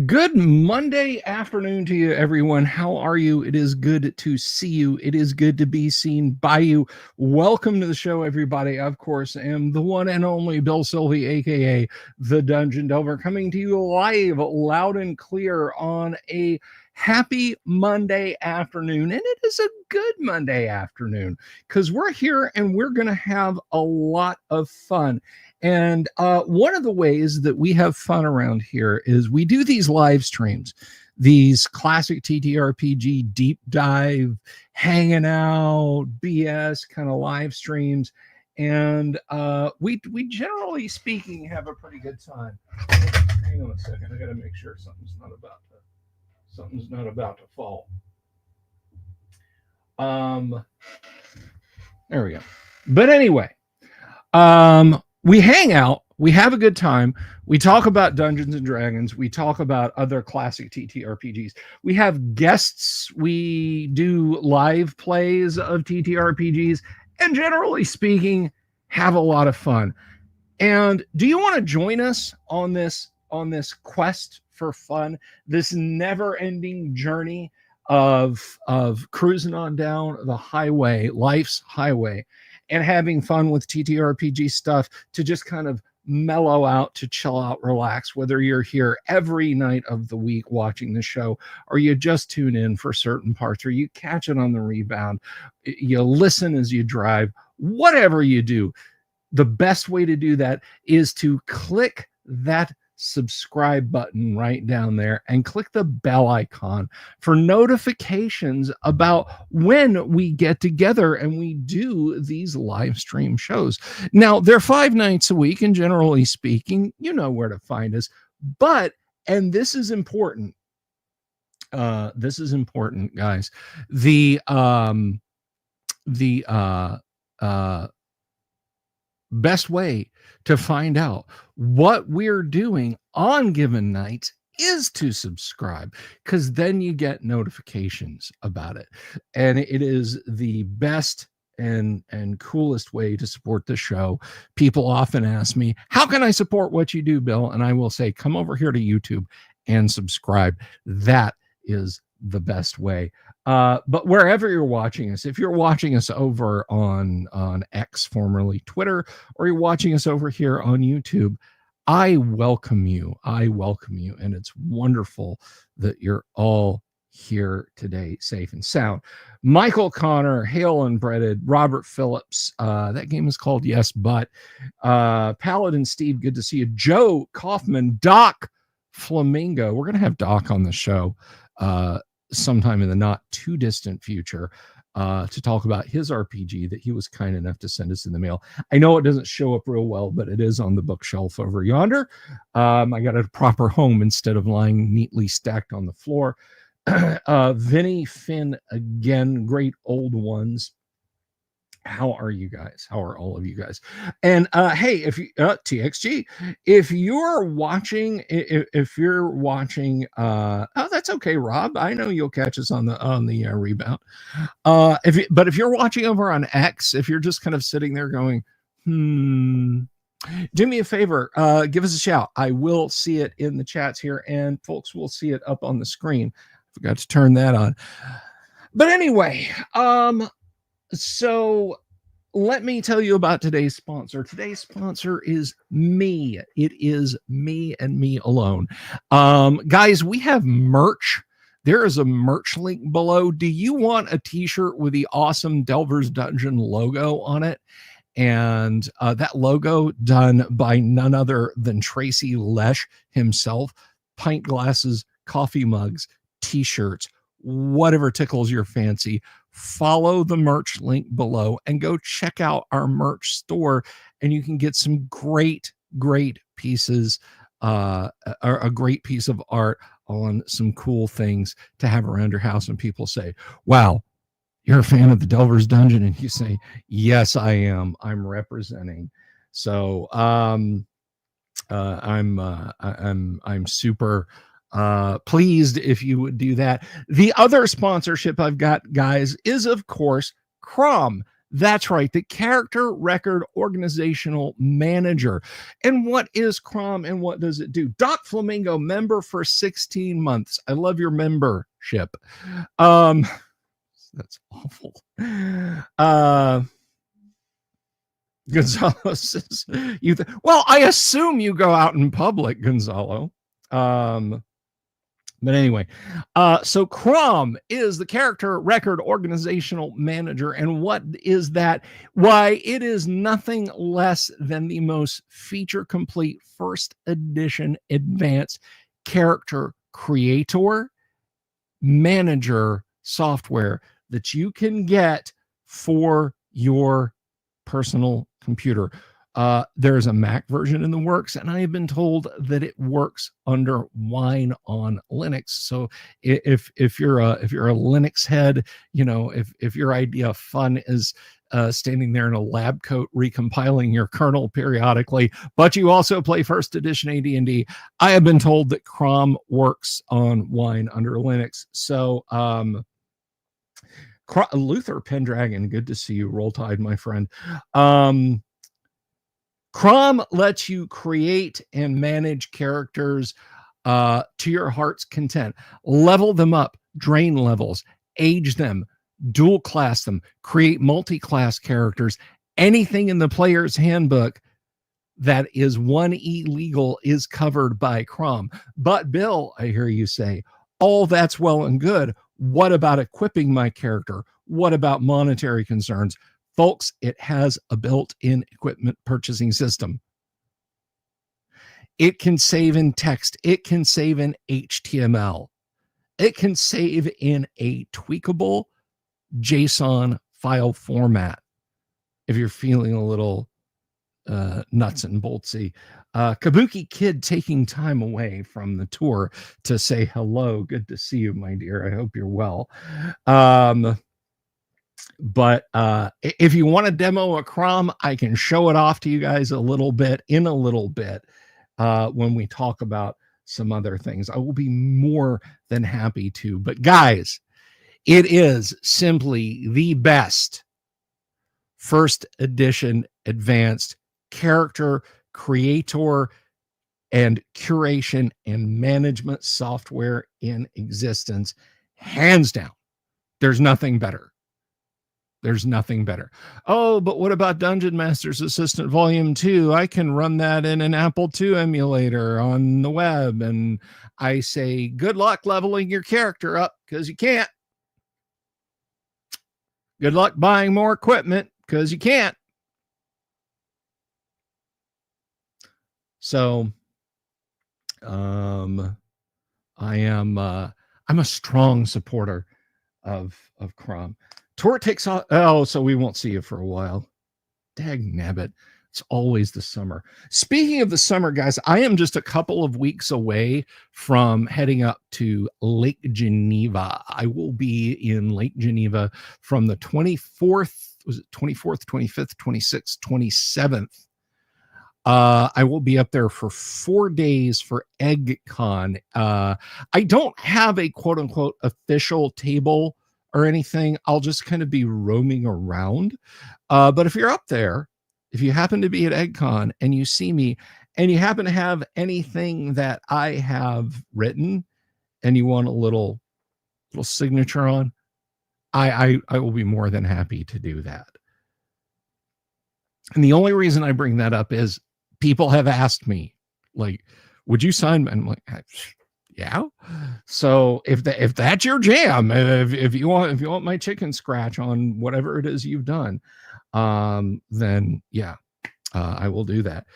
Good Monday afternoon to you, everyone. How are you? It is good to see you. It is good to be seen by you. Welcome to the show, everybody. Of course, I am the one and only Bill Sylvie, aka the Dungeon Delver, coming to you live, loud and clear on a happy Monday afternoon. And it is a good Monday afternoon because we're here and we're going to have a lot of fun. And one of the ways that we have fun around here is we do these live streams, these classic TTRPG deep dive, hanging out, BS kind of live streams. And we generally speaking have a pretty good time. Hang on a second, I got to make sure something's not about to fall. There we go. But anyway, we hang out, we have a good time, we talk about Dungeons and Dragons, we talk about other classic TTRPGs, we have guests, we do live plays of TTRPGs, and generally speaking, have a lot of fun. And do you want to join us on this quest for fun, this never-ending journey of cruising on down the highway, life's highway, and having fun with TTRPG stuff to just kind of mellow out, to chill out, relax, whether you're here every night of the week watching the show, or you just tune in for certain parts, or you catch it on the rebound, you listen as you drive, whatever you do. The best way to do that is to click that subscribe button right down there and click the bell icon for notifications about when we get together and we do these live stream shows. Now, they're 5 nights a week, and generally speaking, you know where to find us. But, and this is important, guys, the best way to find out what we're doing on given nights is to subscribe, because then you get notifications about it, and it is the best and coolest way to support the show. People often ask me, how can I support what you do, Bill? And I will say, come over here to YouTube and subscribe. That is the best way. But wherever you're watching us, if you're watching us over on X, formerly Twitter, or you're watching us over here on YouTube, I welcome you. And it's wonderful that you're all here today, safe and sound. Michael Connor, Hale Unbreaded, Robert Phillips, that game is called Yes But, Paladin Steve, good to see you. Joe Kaufman, Doc Flamingo. We're gonna have Doc on the show sometime in the not too distant future to talk about his RPG that he was kind enough to send us in the mail. I know it doesn't show up real well, but it is on the bookshelf over yonder. I got a proper home instead of lying neatly stacked on the floor. Vinny, Finn, again, great old ones. How are you guys? How are all of you guys? And hey, if you TXG, if you're watching, oh, that's okay, Rob. I know you'll catch us on the rebound. But if you're watching over on X, if you're just kind of sitting there going, do me a favor, give us a shout. I will see it in the chats here, and folks will see it up on the screen. Forgot to turn that on. But anyway, so let me tell you about today's sponsor. Today's sponsor is me. It is me and me alone. Guys, we have merch. There is a merch link below. Do you want a t-shirt with the awesome Delver's Dungeon logo on it? And that logo done by none other than Tracy Lesh himself. Pint glasses, coffee mugs, t-shirts, whatever tickles your fancy. Follow the merch link below and go check out our merch store, and you can get some great pieces, a great piece of art on some cool things to have around your house. And people say, wow, you're a fan of the Delver's Dungeon? And you say, yes, I am. I'm representing. So I'm super pleased if you would do that. The other sponsorship I've got, guys, is of course Crom. That's right, the Character Record Organizational Manager. And what is CROM and what does it do? Doc Flamingo, member for 16 months. I love your membership. That's awful. Gonzalo says, well, I assume you go out in public, Gonzalo. But anyway, so CROM is the Character Record Organizational Manager. And what is that? Why, it is nothing less than the most feature complete first edition advanced character creator manager software that you can get for your personal computer. There's a Mac version in the works, and I have been told that it works under Wine on Linux. So if you're a Linux head, you know, if your idea of fun is standing there in a lab coat recompiling your kernel periodically, but you also play first edition AD&D, I have been told that CROM works on Wine under Linux. So Luther Pendragon, good to see you. Roll Tide, my friend. CROM lets you create and manage characters to your heart's content. Level them up, drain levels, age them, dual class them, create multi-class characters. Anything in the player's handbook that is 1E legal is covered by CROM. But Bill, I hear you say, all that's well and good. What about equipping my character? What about monetary concerns? Folks, it has a built-in equipment purchasing system. It can save in text. It can save in HTML. It can save in a tweakable JSON file format if you're feeling a little nuts and boltsy. Kabuki Kid taking time away from the tour to say hello. Good to see you, my dear. I hope you're well. But if you want to demo a CROM, I can show it off to you guys a little bit when we talk about some other things. I will be more than happy to. But guys, it is simply the best first edition advanced character creator and curation and management software in existence. Hands down. There's nothing better. There's nothing better. Oh, but what about Dungeon Master's Assistant Volume 2? I can run that in an Apple II emulator on the web. And I say, good luck leveling your character up, because you can't. Good luck buying more equipment, because you can't. So, I'm a strong supporter of CROM. Tour takes off. Oh, so we won't see you for a while. Dag nabbit. It's always the summer. Speaking of the summer, guys, I am just a couple of weeks away from heading up to Lake Geneva. I will be in Lake Geneva from the 24th, was it 24th, 25th, 26th, 27th. I will be up there for 4 days for EggCon. I don't have a quote unquote official table or anything. I'll just kind of be roaming around. But if you're up there, if you happen to be at EggCon and you see me and you happen to have anything that I have written and you want a little signature on, I will be more than happy to do that. And the only reason I bring that up is people have asked me, like, would you sign? And I'm like, yeah. So if that's your jam, if you want my chicken scratch on whatever it is you've done, then yeah, I will do that.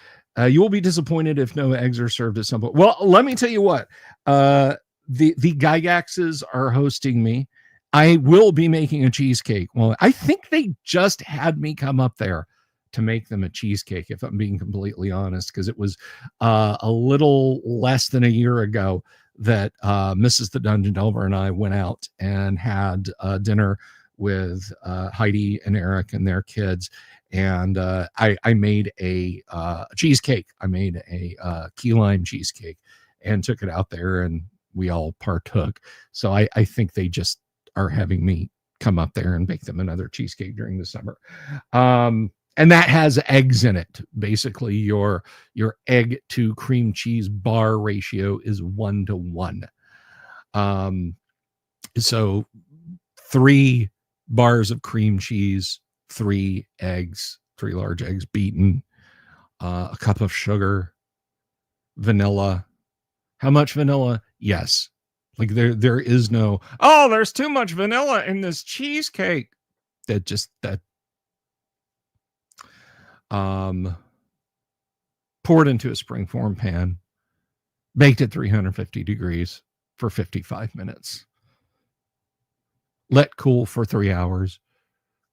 You will be disappointed if no eggs are served at some point. Well, let me tell you what, the Gygaxes are hosting me. I will be making a cheesecake. Well, I think they just had me come up there to make them a cheesecake, if I'm being completely honest, because it was a little less than a year ago that Mrs. the Dungeon Delver and I went out and had dinner with Heidi and Eric and their kids. And I made a cheesecake. I made a key lime cheesecake and took it out there and we all partook. So I think they just are having me come up there and bake them another cheesecake during the summer. And that has eggs in it. Basically, your egg to cream cheese bar ratio is 1-to-1. So 3 bars of cream cheese, 3 eggs, 3 large eggs beaten, a cup of sugar, vanilla. How much vanilla? Yes. Like there is no, oh, there's too much vanilla in this cheesecake. Poured into a springform pan, baked at 350 degrees for 55 minutes. Let cool for 3 hours,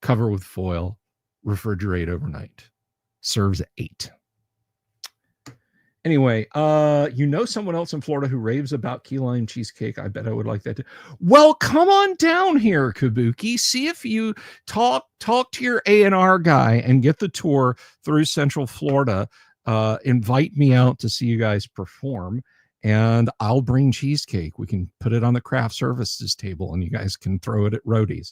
cover with foil, refrigerate overnight. Serves at 8. Anyway, someone else in Florida who raves about key lime cheesecake. I bet I would like that too. Well, come on down here, Kabuki. See if you talk to your A&R guy and get the tour through Central Florida. Invite me out to see you guys perform, and I'll bring cheesecake. We can put it on the craft services table, and you guys can throw it at roadies.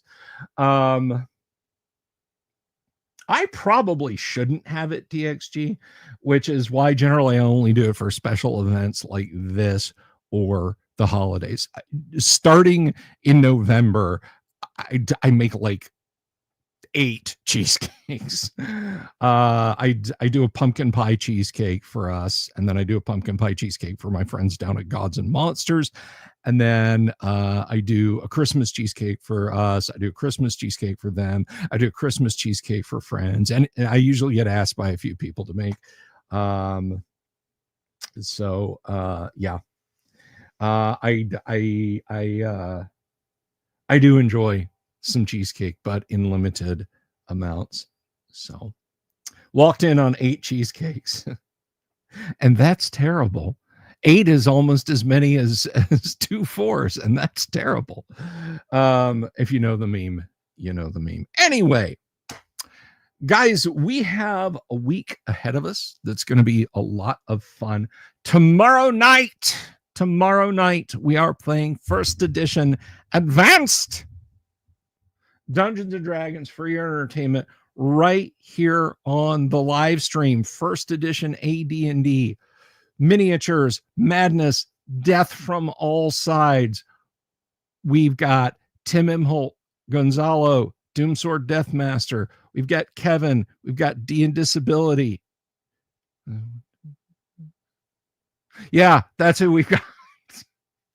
I probably shouldn't have it TXG, which is why generally I only do it for special events like this or the holidays. Starting in November, I make like 8 cheesecakes. I do a pumpkin pie cheesecake for us, and then I do a pumpkin pie cheesecake for my friends down at Gods and Monsters. And then I do a Christmas cheesecake for us. I do a Christmas cheesecake for them. I do a Christmas cheesecake for friends. And I usually get asked by a few people to make. Yeah. I do enjoy some cheesecake, but in limited amounts. So walked in on 8 cheesecakes. And that's terrible. 8 is almost as many as 2 4s, and that's terrible. If you know the meme, you know the meme. Anyway, guys, we have a week ahead of us that's going to be a lot of fun. Tomorrow night, we are playing 1st edition Advanced Dungeons and Dragons for your entertainment right here on the live stream. 1st edition AD&D. Miniatures, madness, death from all sides. We've got Tim Imholt, Gonzalo, Doomsword Deathmaster. We've got Kevin. We've got D and Disability. Yeah, that's who we've got.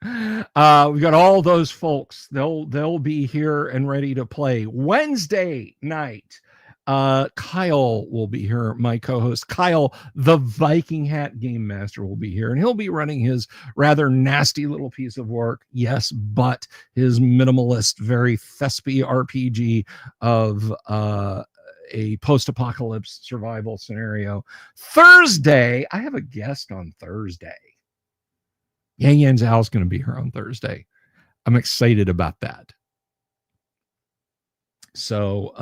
We've got all those folks. They'll be here and ready to play. Wednesday night, Kyle will be here. My co-host Kyle, the Viking Hat Game Master, will be here, and he'll be running his rather nasty little piece of work. Yes, but his minimalist, very thespy RPG of a post-apocalypse survival scenario. Thursday, I have a guest on Thursday. Yang Yan Zhao's going to be here on Thursday. I'm excited about that. So,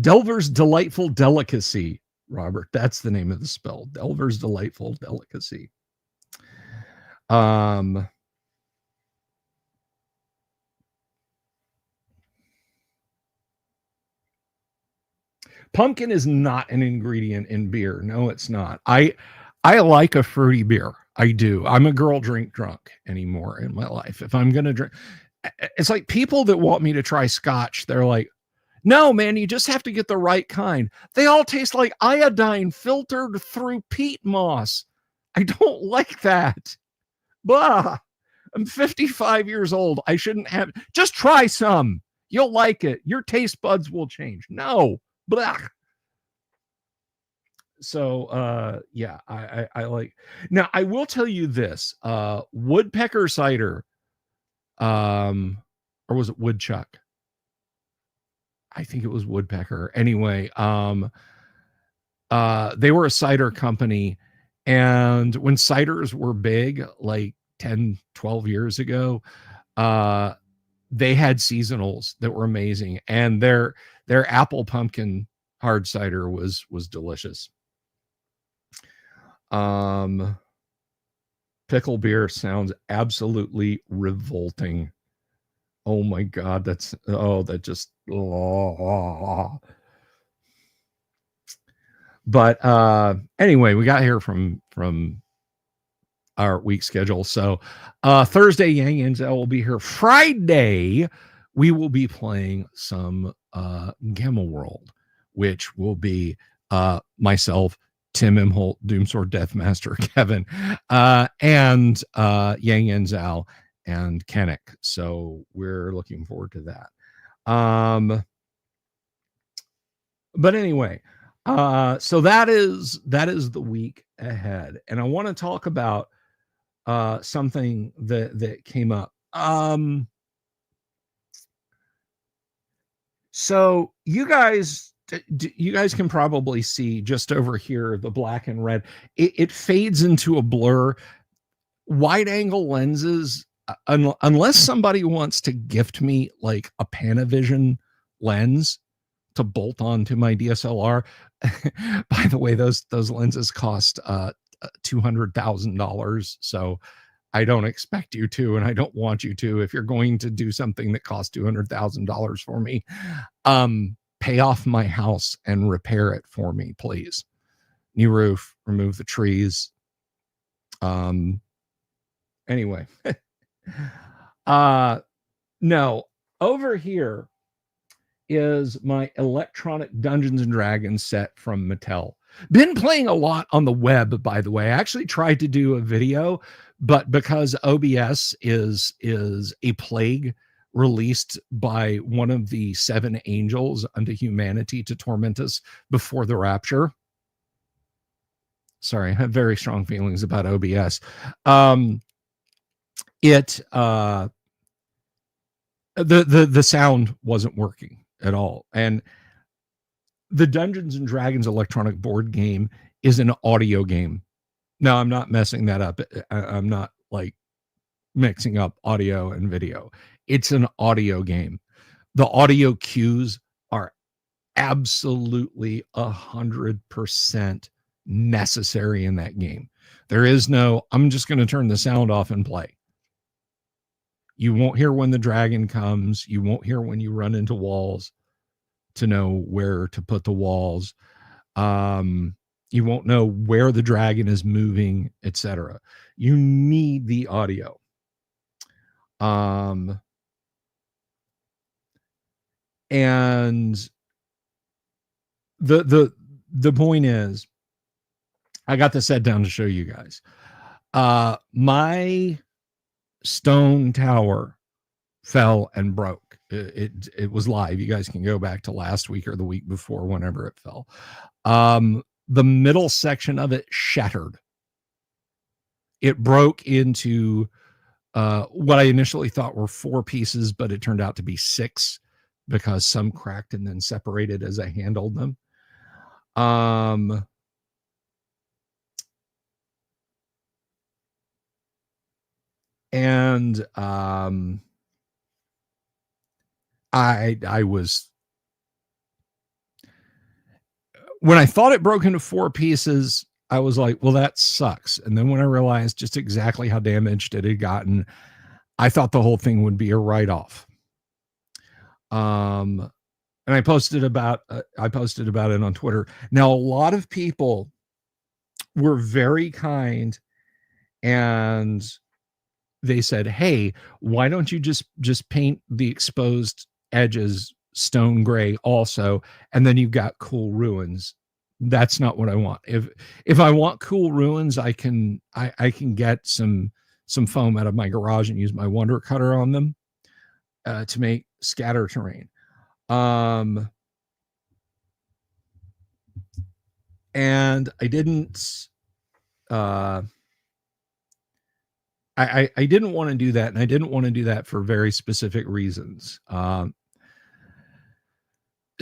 Delver's Delightful Delicacy, Robert. That's the name of the spell. Delver's Delightful Delicacy. Pumpkin is not an ingredient in beer. No, it's not. I like a fruity beer. I do. I'm a girl drink drunk anymore in my life. If I'm going to drink, it's like people that want me to try scotch. They're like, no, man, you just have to get the right kind. They all taste like iodine filtered through peat moss. I don't like that. Blah. I'm 55 years old. I shouldn't have. Just try some. You'll like it. Your taste buds will change. No. Blah. So yeah, I like. Now I will tell you this. Woodpecker cider, or was it woodchuck? I think it was woodpecker. Anyway, they were a cider company, and when ciders were big, like 10, 12 years ago, they had seasonals that were amazing, and their apple pumpkin hard cider was delicious. Pickle beer sounds absolutely revolting. Oh my God, that just, oh. But anyway, we got here from our week schedule. So Thursday, Yang and Zell will be here. Friday, we will be playing some Gamma World, which will be myself, Tim Imholt, Doomsword Deathmaster, Kevin, and Yang and Zell and Kennick. So we're looking forward to that. But anyway, so that is the week ahead, and I want to talk about something that came up. So you guys can probably see just over here the black and red. It fades into a blur. Wide angle lenses, unless somebody wants to gift me like a Panavision lens to bolt onto my DSLR. By the way, those lenses cost $200,000. So I don't expect you to, and I don't want you to. If you're going to do something that costs $200,000 for me, pay off my house and repair it for me, please. New roof, remove the trees. Anyway, no, over here is my electronic Dungeons and Dragons set from Mattel. Been playing a lot on the web, by the way. I actually tried to do a video, but because OBS is a plague released by one of the 7 angels unto humanity to torment us before the rapture. Sorry, I have very strong feelings about OBS. The sound wasn't working at all. And the Dungeons and Dragons electronic board game is an audio game. Now, I'm not messing that up. I'm not like mixing up audio and video. It's an audio game. The audio cues are absolutely 100% necessary in that game. There is no, I'm just going to turn the sound off and play. You won't hear when the dragon comes. You won't hear when you run into walls to know where to put the walls. You won't know where the dragon is moving, etc. You need the audio. And the point is, I got this set down to show you guys. My stone tower fell and broke. It was live. You guys can go back to last week or the week before, whenever it fell. The middle section of it shattered. It broke into what I initially thought were 4 pieces, but it turned out to be 6 because some cracked and then separated as I handled them. And I was, when I thought it broke into 4 pieces, I was like, well, that sucks. And then when I realized just exactly how damaged it had gotten, I thought the whole thing would be a write-off. And I posted about it on Twitter. Now, a lot of people were very kind, and they said, hey, why don't you just paint the exposed edges stone gray also, and then you've got cool ruins. That's not what I want. If I want cool ruins, I can get some foam out of my garage and use my Wonder Cutter on them to make scatter terrain. And I didn't I didn't want to do that, and I didn't want to do that for very specific reasons.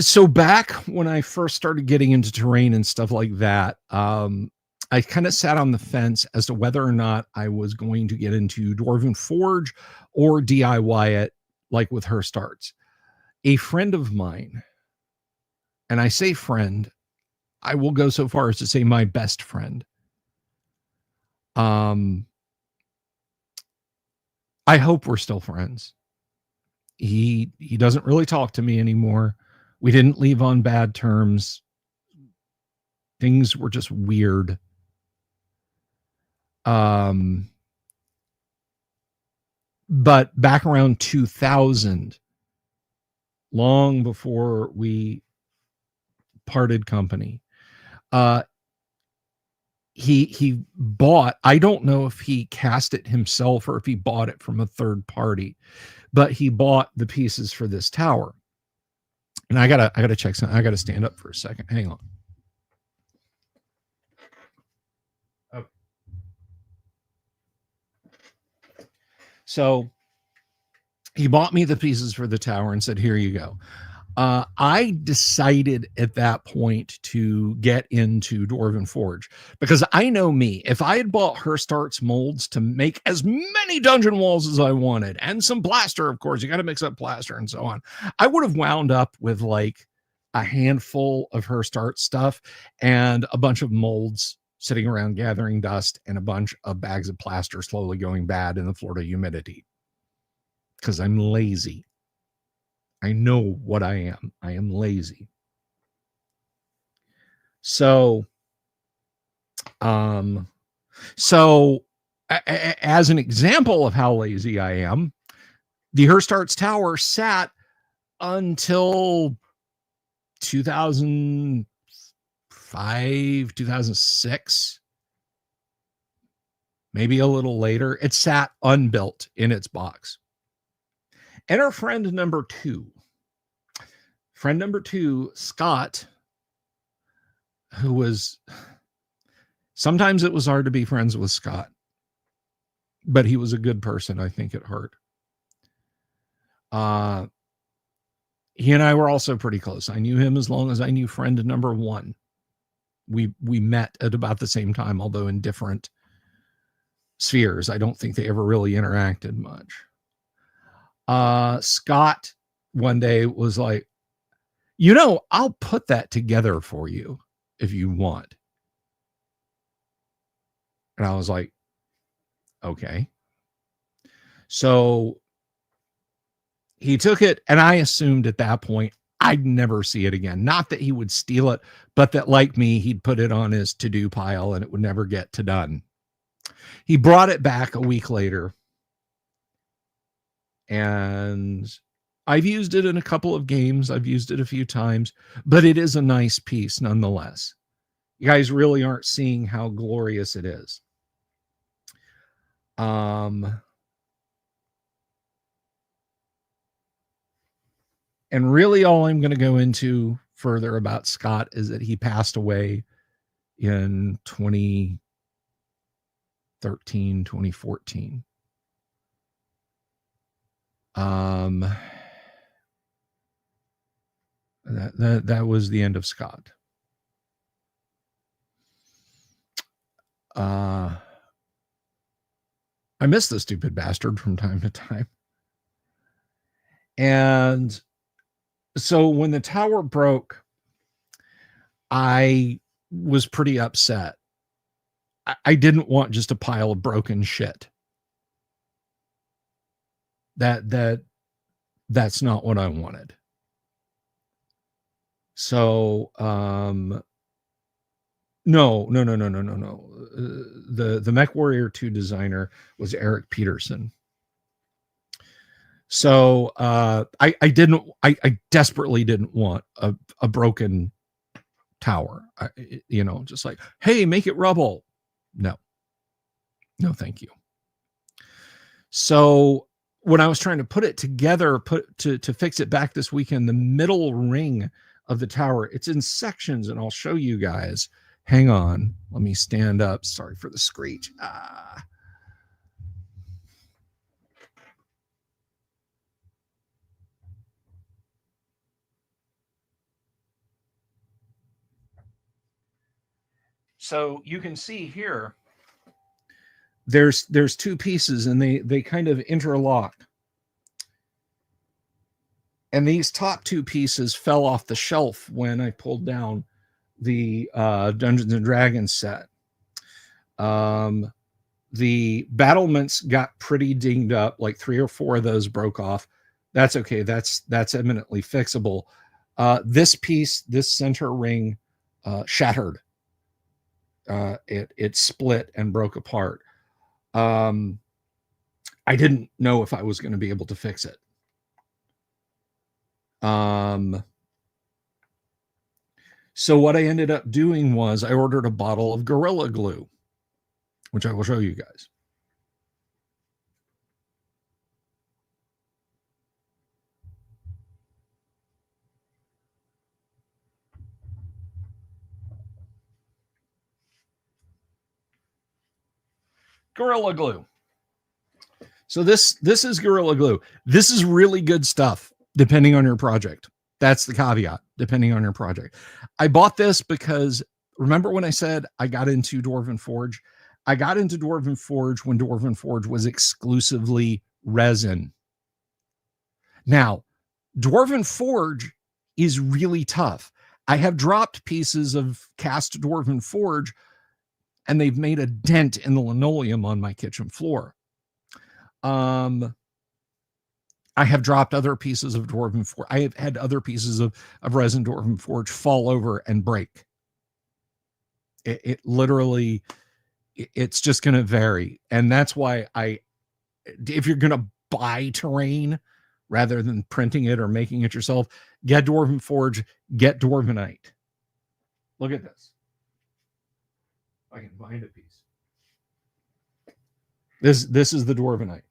So back when I first started getting into terrain and stuff like that, I kind of sat on the fence as to whether or not I was going to get into Dwarven Forge or DIY it, like with Her Starts. A friend of mine, and I say friend, I will go so far as to say my best friend, I hope we're still friends. He doesn't really talk to me anymore. We didn't leave on bad terms. Things were just weird. But back around 2000, long before we parted company, he bought, I don't know if he cast it himself or if he bought it from a third party, but he bought the pieces for this tower. And I gotta check something. I gotta stand up for a second. Hang on. Okay. So he bought me the pieces for the tower and said, here you go. I decided at that point to get into Dwarven Forge because I know me. If I had bought Herstart's molds to make as many dungeon walls as I wanted and some plaster, of course, you got to mix up plaster and so on, I would have wound up with like a handful of Herstart stuff and a bunch of molds sitting around gathering dust and a bunch of bags of plaster slowly going bad in the Florida humidity because I'm lazy. I know what I am. I am lazy. So, as an example of how lazy I am, the Herstart's Tower sat until 2005, 2006, maybe a little later. It sat unbuilt in its box. Enter friend number two. Friend number two, Scott, who was, sometimes it was hard to be friends with Scott, but he was a good person, I think, at heart. He and I were also pretty close. I knew him as long as I knew friend number one. We met at about the same time, although in different spheres. I don't think they ever really interacted much. Scott one day was like, I'll put that together for you if you want. And I was like, okay. So he took it, and I assumed at that point I'd never see it again. Not that he would steal it, but that, like me, he'd put it on his to-do pile and it would never get to done. He brought it back a week later, and I've used it in a couple of games. I've used it a few times, but it is a nice piece nonetheless. You guys really aren't seeing how glorious it is. And really all I'm going to go into further about Scott is that he passed away in 2013, 2014. That was the end of Scott. I miss the stupid bastard from time to time. And so when the tower broke, I was pretty upset. I didn't want just a pile of broken shit. That's not what I wanted. So, no. The MechWarrior 2 designer was Eric Peterson. So I desperately didn't want a broken tower. Just like, hey, make it rubble. No, thank you. So when I was trying to put it together, to fix it back this weekend, the middle ring of the tower, it's in sections, and I'll show you guys. Hang on, let me stand up. Sorry for the screech. So you can see here, there's two pieces, and they kind of interlock. And these top two pieces fell off the shelf when I pulled down the Dungeons and Dragons set. The battlements got pretty dinged up, like 3 or 4 of those broke off. That's okay. That's eminently fixable. This piece, this center ring, shattered. It split and broke apart. I didn't know if I was going to be able to fix it. So what I ended up doing was I ordered a bottle of Gorilla Glue, which I will show you guys. Gorilla Glue. So this is Gorilla Glue. This is really good stuff, depending on your project. That's the caveat, depending on your project. I bought this because, remember when I said I got into Dwarven Forge? I got into Dwarven Forge when Dwarven Forge was exclusively resin. Now, Dwarven Forge is really tough. I have dropped pieces of cast Dwarven Forge, and they've made a dent in the linoleum on my kitchen floor. I have dropped other pieces of Dwarven Forge. I have had other pieces of resin Dwarven Forge fall over and break. It literally, it's just going to vary. And that's why if you're going to buy terrain rather than printing it or making it yourself, get Dwarven Forge, get Dwarvenite. Look at this. I can find a piece. This is the Dwarvenite.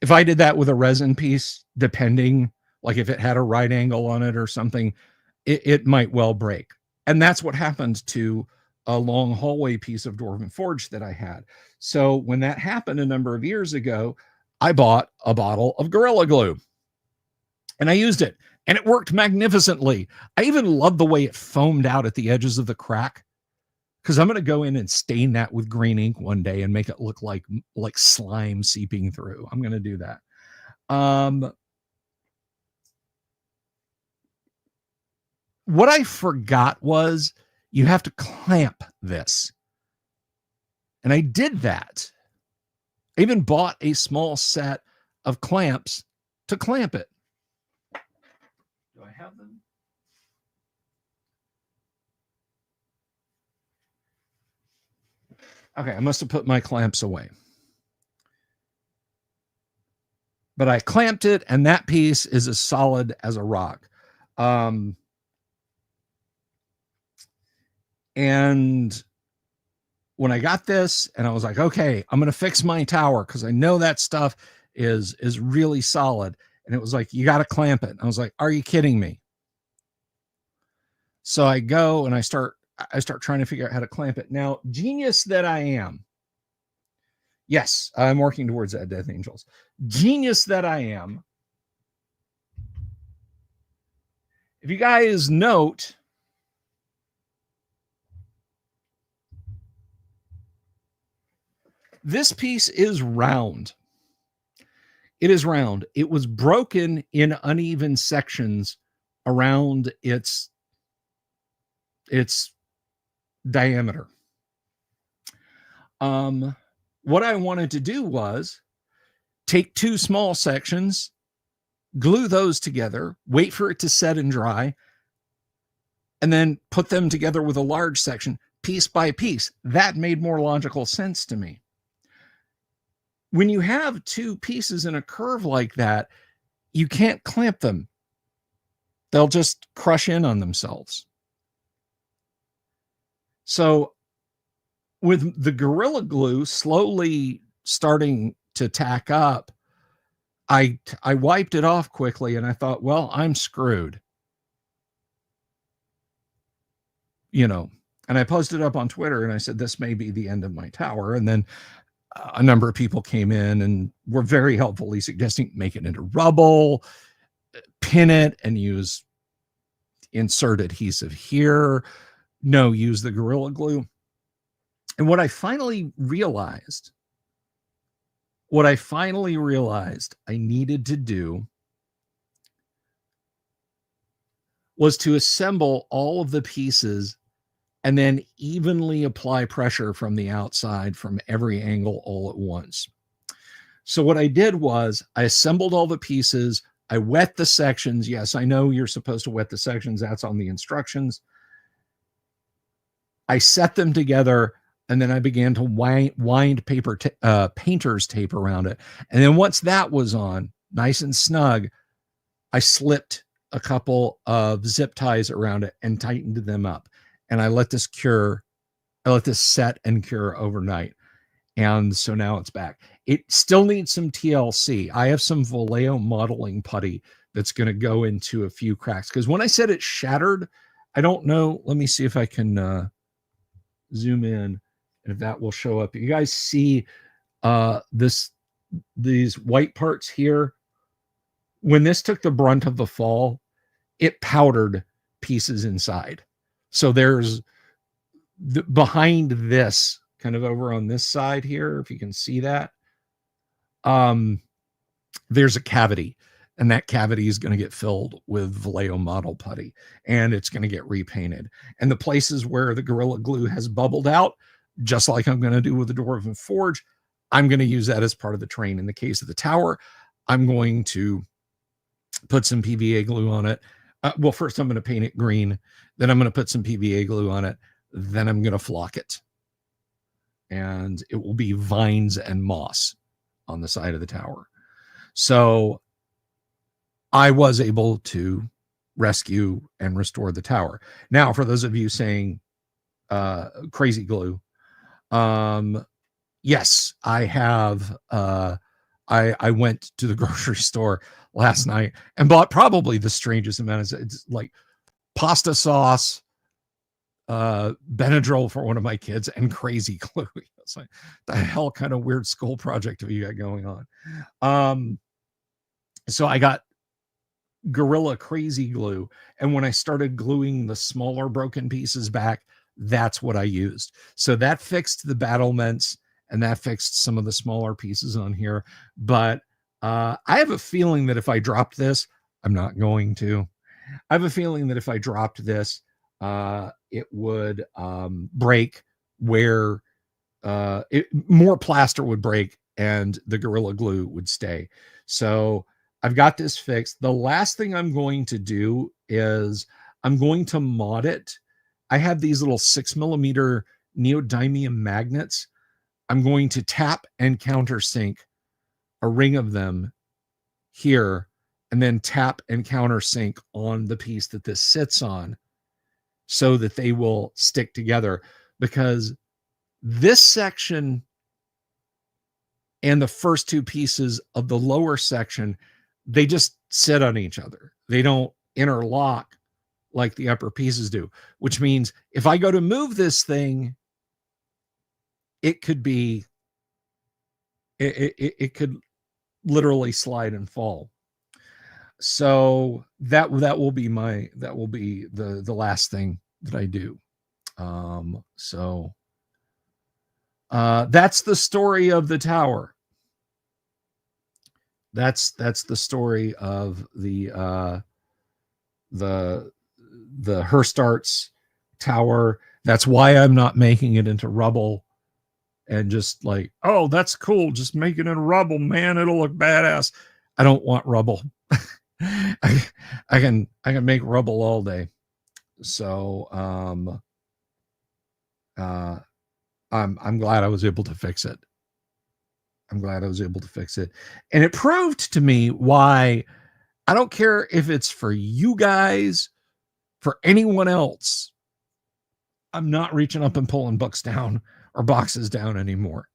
If I did that with a resin piece, depending, like if it had a right angle on it or something, it might well break. And that's what happened to a long hallway piece of Dwarven Forge that I had. So when that happened a number of years ago, I bought a bottle of Gorilla Glue and I used it and it worked magnificently. I even love the way it foamed out at the edges of the crack, because I'm going to go in and stain that with green ink one day and make it look like slime seeping through. I'm going to do that. What I forgot was you have to clamp this. And I did that. I even bought a small set of clamps to clamp it. Do I have them? Okay, I must have put my clamps away. But I clamped it, and that piece is as solid as a rock. And when I got this, and I was like, okay, I'm going to fix my tower because I know that stuff is really solid. And it was like, you got to clamp it. And I was like, are you kidding me? So I go and I start trying to figure out how to clamp it. Now, genius that I am. Yes, I'm working towards that, Death Angels. Genius that I am. If you guys note, this piece is round. It is round. It was broken in uneven sections around its diameter. What I wanted to do was take 2 small sections, glue those together, wait for it to set and dry, and then put them together with a large section, piece by piece. That made more logical sense to me. When you have 2 pieces in a curve like that, you can't clamp them. They'll just crush in on themselves. So with the Gorilla Glue slowly starting to tack up, I wiped it off quickly and I thought, well, I'm screwed. And I posted up on Twitter and I said, this may be the end of my tower. And then a number of people came in and were very helpfully suggesting make it into rubble, pin it, and use insert adhesive here. No, use the Gorilla Glue. And what I finally realized what I finally realized I needed to do was to assemble all of the pieces and then evenly apply pressure from the outside from every angle all at once. So what I did was I assembled all the pieces. I wet the sections. Yes, I know you're supposed to wet the sections. That's on the instructions. I set them together, and then I began to wind painter's tape around it. And then once that was on, nice and snug, I slipped a couple of zip ties around it and tightened them up. And I let this cure. I let this set and cure overnight. And so now it's back. It still needs some TLC. I have some Vallejo modeling putty that's going to go into a few cracks. Because when I said it shattered, I don't know. Let me see if I can zoom in and if that will show up. You guys see these white parts here? When this took the brunt of the fall, it powdered pieces inside. So there's behind this, kind of over on this side here, if you can see that, there's a cavity, and that cavity is going to get filled with Vallejo model putty, and it's going to get repainted. And the places where the Gorilla Glue has bubbled out, just like I'm going to do with the Dwarven Forge, I'm going to use that as part of the train. In the case of the tower, I'm going to put some PVA glue on it. Well, first I'm going to paint it green, then I'm going to put some PVA glue on it, then I'm going to flock it. And it will be vines and moss on the side of the tower. So I was able to rescue and restore the tower. Now, for those of you saying crazy glue, yes, I have. I went to the grocery store last night and bought probably the strangest amount of, it's like pasta sauce, Benadryl for one of my kids, and crazy glue. It's like, the hell kind of weird school project have you got going on? So I got Gorilla Crazy Glue, and when I started gluing the smaller broken pieces back, that's what I used. So that fixed the battlements, and that fixed some of the smaller pieces on here. But I have a feeling that if I dropped this, I'm not going to. I have a feeling that if I dropped this, it would break where more plaster would break and the Gorilla Glue would stay. So I've got this fixed. The last thing I'm going to do is I'm going to mod it. I have these little 6mm neodymium magnets. I'm going to tap and countersink a ring of them here, and then tap and countersink on the piece that this sits on so that they will stick together, because this section and the first two pieces of the lower section, they just sit on each other. They don't interlock like the upper pieces do, which means if I go to move this thing, it could be, it could literally slide and fall. So that will be the last thing that I do. So that's the story of the tower. That's the story of the Herstarts tower. That's why I'm not making it into rubble and just like, oh, that's cool, just make it in rubble, man, it'll look badass. I don't want rubble. I can make rubble all day. So I'm glad I was able to fix it. I'm glad I was able to fix it. And it proved to me why I don't care if it's for you guys, for anyone else, I'm not reaching up and pulling books down or boxes down anymore.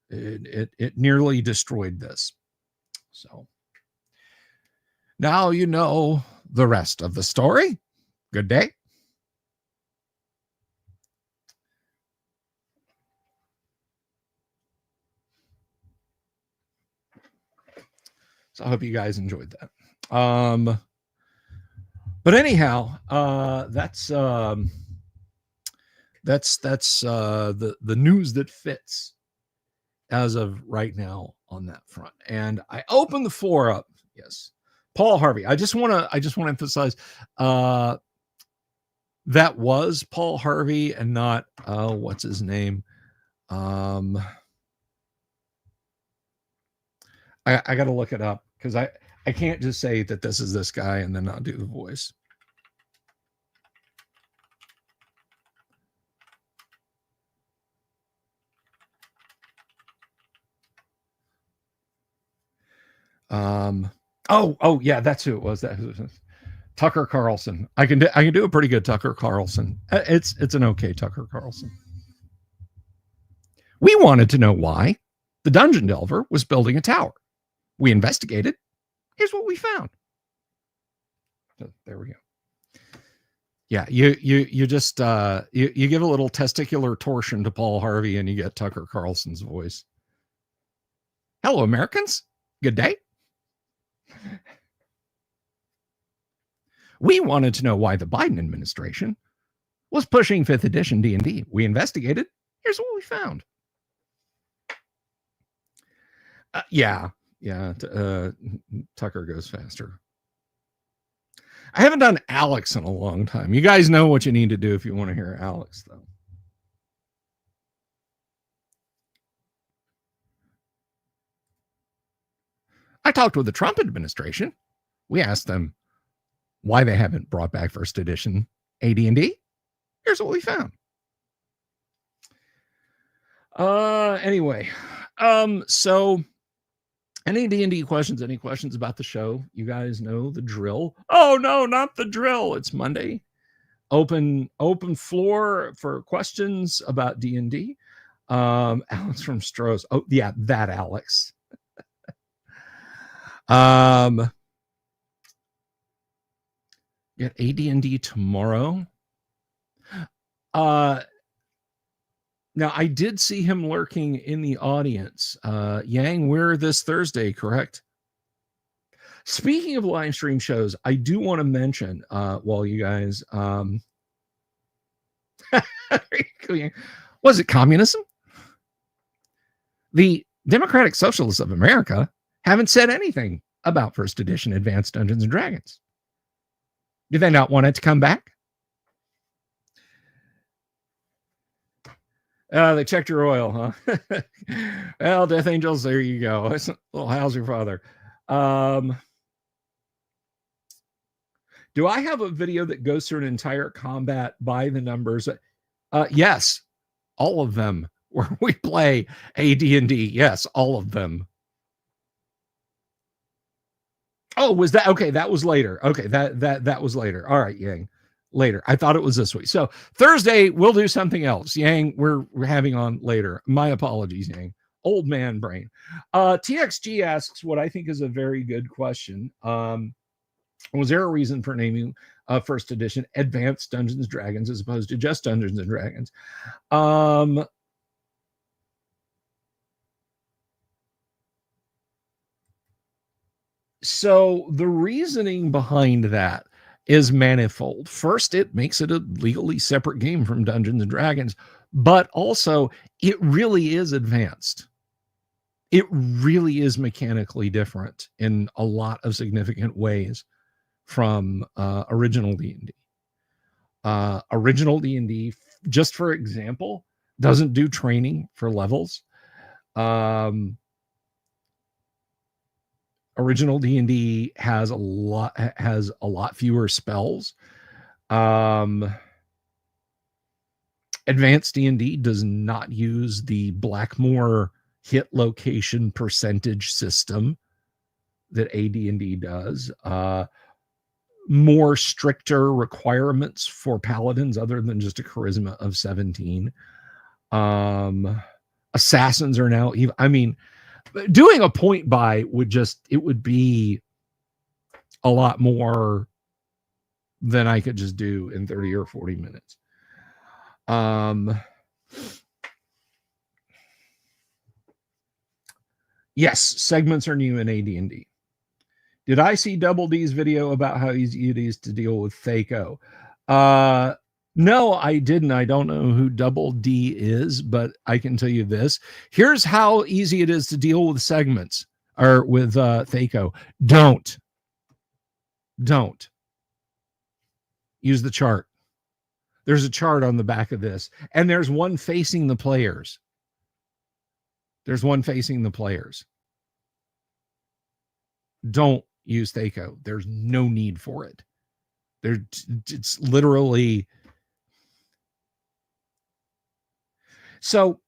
It nearly destroyed this. So now you know the rest of the story. Good day. So I hope you guys enjoyed that. But anyhow, that's the news that fits. as of right now on that front. And I open the floor up. Yes. Paul Harvey. I just want to emphasize that was Paul Harvey and not what's his name? I got to look it up because I can't just say that this is this guy and then not do the voice. Oh yeah, that's who it was. That was Tucker Carlson. I can do a pretty good Tucker Carlson. It's an okay Tucker Carlson. We wanted to know why the Dungeon Delver was building a tower. We investigated. Here's what we found. So there we go. Yeah, you just you give a little testicular torsion to Paul Harvey and you get Tucker Carlson's voice. Hello, Americans. Good day. We wanted to know why the Biden administration was pushing 5th edition D&D. We investigated. Here's what we found. Tucker goes faster. I haven't done Alex in a long time. You guys know what you need to do if you want to hear Alex, though. I talked with the Trump administration. We asked them why they haven't brought back 1st edition AD&D. Here's what we found. Anyway, so any D&D questions, any questions about the show? You guys know the drill. Oh, no, not the drill. It's Monday. Open floor for questions about D&D. Alex from Stroh's. Oh, yeah, that Alex. Get AD&D tomorrow. Now, I did see him lurking in the audience. Yang, we're this Thursday, correct? Speaking of live stream shows, I do want to mention, while you guys... was it communism? The Democratic Socialists of America haven't said anything about 1st edition Advanced Dungeons & Dragons. Do they not want it to come back? They checked your oil, huh? Well, Death Angels, there you go. It's a little how's your father? Do I have a video that goes through an entire combat by the numbers? Yes, all of them. Where we play AD&D. Yes, all of them. Oh, was that okay? That was later. Okay, that was later. All right, Yang. Later. I thought it was this week. So Thursday we'll do something else. Yang, we're having on later. My apologies, Yang. Old man brain. TXG asks what I think is a very good question. Was there a reason for naming 1st edition Advanced Dungeons & Dragons as opposed to just Dungeons & Dragons? So the reasoning behind that is manifold. First, it makes it a legally separate game from Dungeons & Dragons, but also it really is advanced. It really is mechanically different in a lot of significant ways from original D&D. Original D&D, just for example, doesn't do training for levels. Original D&D has a lot fewer spells. Advanced D&D does not use the Blackmore hit location percentage system that AD&D does. More stricter requirements for paladins other than just a charisma of 17. Assassins are now even, I mean, doing a point buy would be a lot more than I could just do in 30 or 40 minutes. Yes, segments are new in AD&D. Did I see Double D's video about how easy it is to deal with Thaco? No, I didn't. I don't know who Double D is, but I can tell you this. Here's how easy it is to deal with segments or with Thaco. Don't use the chart. There's a chart on the back of this, and there's one facing the players. Don't use Thaco. There's no need for it. It's literally. So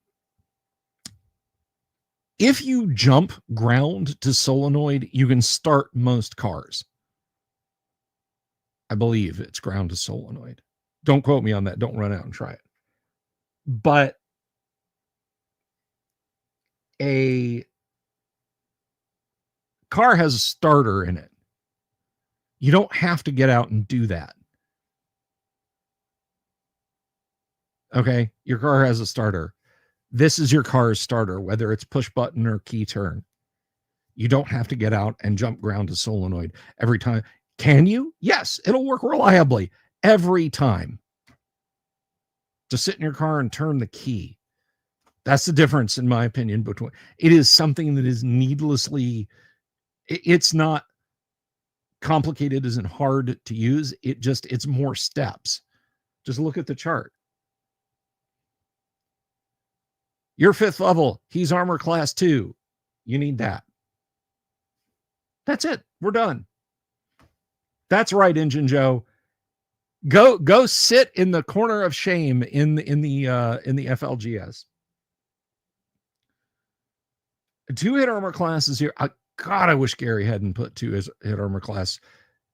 if you jump ground to solenoid, you can start most cars. I believe it's ground to solenoid. Don't quote me on that. Don't run out and try it. But a car has a starter in it. You don't have to get out and do that. Okay, your car has a starter. This is your car's starter, whether it's push button or key turn. You don't have to get out and jump ground to solenoid every time. Can you? Yes, it'll work reliably every time. Just sit in your car and turn the key. That's the difference, in my opinion, between it is something that is needlessly, it's not complicated, isn't hard to use. It's more steps. Just look at the chart. You're 5th level. He's armor class 2. You need that. That's it. We're done. That's right, Engine Joe. Go sit in the corner of shame in the FLGS. 2-hit armor class is 0. God, I wish Gary hadn't put 2-hit armor class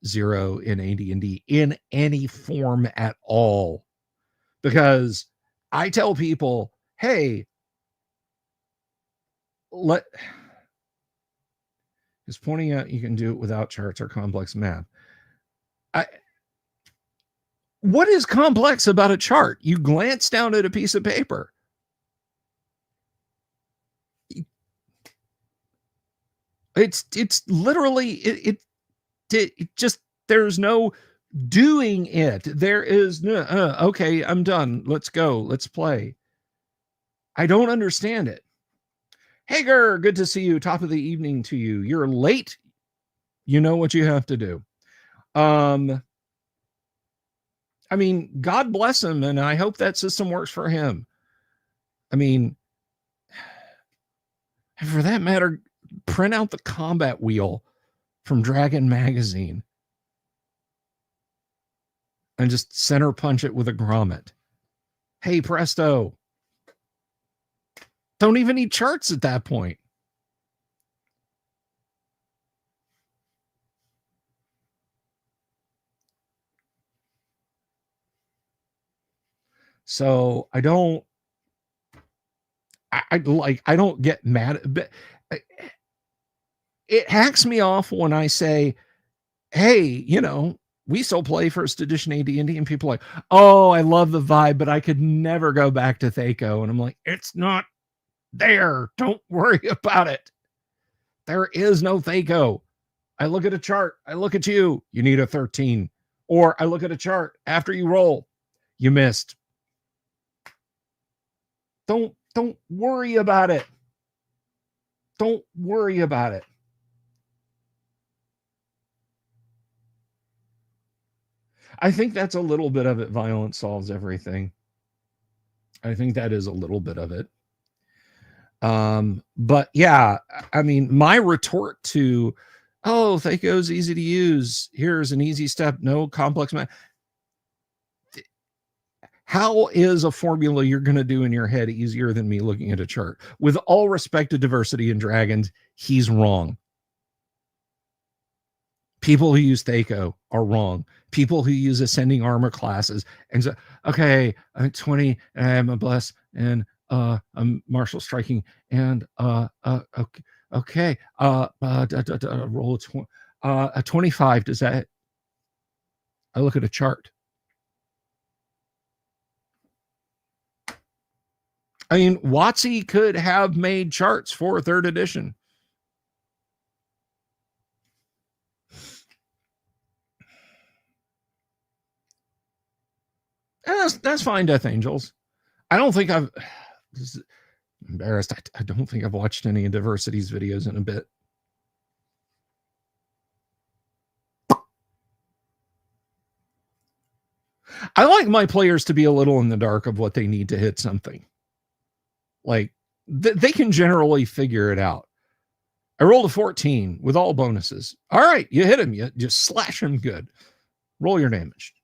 0 in AD&D in any form at all. Because I tell people, hey, is pointing out you can do it without charts or complex math. What is complex about a chart? You glance down at a piece of paper. It's literally it just, there's no doing it. There is no okay, I'm done. Let's go. Let's play. I don't understand it. Hager, good to see you. Top of the evening to you. You're late. You know what you have to do. I mean, God bless him, and I hope that system works for him. I mean, for that matter, print out the combat wheel from Dragon Magazine and just center punch it with a grommet. Hey, presto. Don't even need charts at that point. So I don't get mad, but it hacks me off when I say, hey, you know, we still play first edition AD&D, and people are like, oh, I love the vibe, but I could never go back to Thaco. And I'm like, it's not there. Don't worry about it. There is no Thaco. I look at a chart. I look at you. You need a 13. Or I look at a chart. After you roll, you missed. Don't worry about it. Don't worry about it. I think that's a little bit of it. Violence solves everything. I think that is a little bit of it. But yeah, I mean, my retort to, oh, Thaco's easy to use. Here's an easy step. No complex math. How is a formula you're going to do in your head easier than me looking at a chart? With all respect to diversity in dragons, he's wrong. People who use Thaco are wrong. People who use ascending armor classes and so, okay, I'm 20 and I am a bless and I'm martial striking and okay, roll a 25. Does that? I look at a chart. I mean, WotC could have made charts for 3rd edition. And that's fine, Death Angels. I don't think I've... This is embarrassed. I don't think I've watched any of Diversity's videos in a bit. I like my players to be a little in the dark of what they need to hit something. Like, they can generally figure it out. I rolled a 14 with all bonuses. All right, you hit him. You just slash him good. Roll your damage.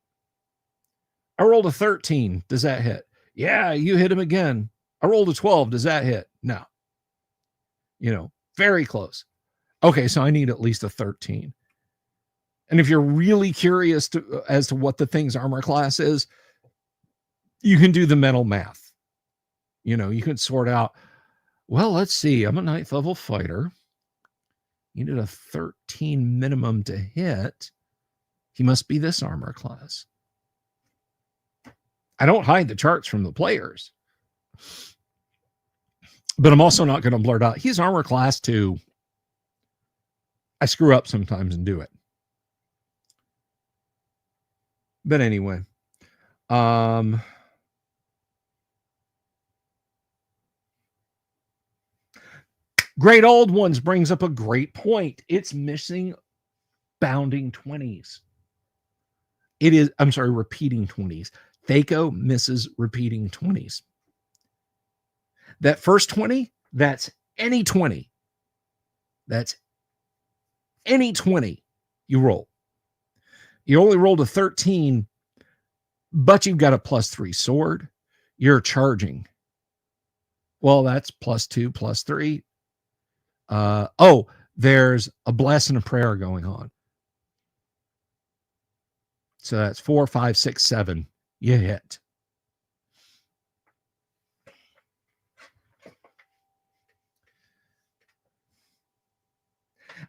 I rolled a 13. Does that hit? Yeah, you hit him again. I rolled a 12. Does that hit? No. Very close. Okay, so I need at least a 13. And if you're really curious as to what the thing's armor class is, you can do the mental math. You can sort out, well, let's see. I'm a 9th level fighter. You need a 13 minimum to hit. He must be this armor class. I don't hide the charts from the players. But I'm also not going to blurt out, he's armor class 2. I screw up sometimes and do it. But anyway. Great Old Ones brings up a great point. It's missing bounding 20s. Repeating 20s. Thaco misses repeating 20s. That first 20, that's any 20. That's any 20 you roll. You only rolled a 13, but you've got a +3 sword. You're charging. Well, that's +2, +3. There's a bless and a prayer going on. So that's 4, 5, 6, 7. You hit.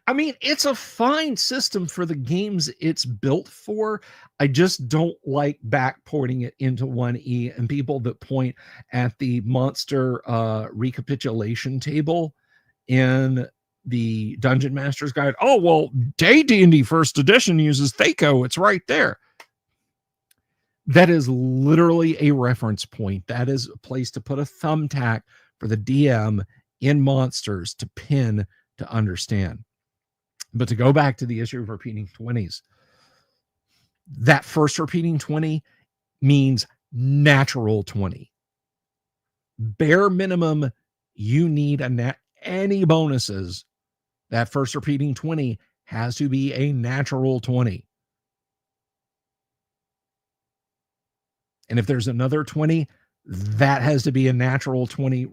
I mean, it's a fine system for the games it's built for. I just don't like backporting it into 1E and people that point at the monster recapitulation table in the Dungeon Master's Guide. Oh, well, Day D&D First Edition uses Thaco. It's right there. That is literally a reference point. That is a place to put a thumbtack for the DM in Monsters to pin to understand. But to go back to the issue of repeating 20s, that first repeating 20 means natural 20. Bare minimum, you need any bonuses. That first repeating 20 has to be a natural 20. And if there's another 20, that has to be a natural 20.